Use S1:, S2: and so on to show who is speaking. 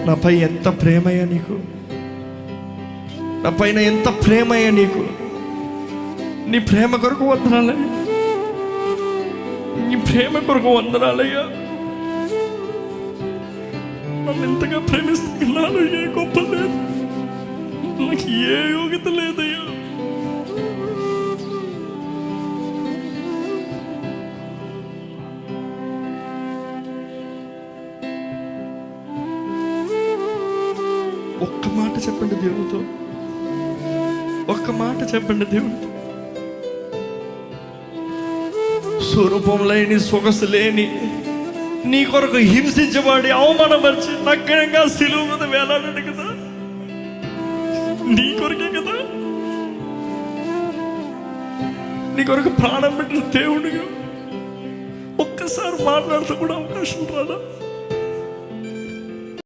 S1: నాపై ఎంత ప్రేమయ్యా నీకు, నా పైన ఎంత ప్రేమయ్యా నీకు. నీ ప్రేమ కొరకు వందనాలయ్యా, నీ ప్రేమ కొరకు వందనాలయ్యా. నన్ను ఎంతగా ప్రేమిస్తున్నాను, ఏ గొప్ప లేదు, నాకు ఏ యోగ్యత లేదయ్యా. ఒక్క మాట చెప్పండి దేవుడితో, ఒక్క మాట చెప్పండి దేవుడితో. స్వరూపం లేని, సొగసు లేని, నీ కొరకు హింసించబడి అవమానపరిచి నగ్నంగా సిలువ మీద వేలాడాడు కదా, నీ కొరకే కదా. నీ కొరకు ప్రాణం పెట్టిన దేవుడిగా ఒక్కసారి మాట్లాడుతూ కూడా అవకాశం రాదా?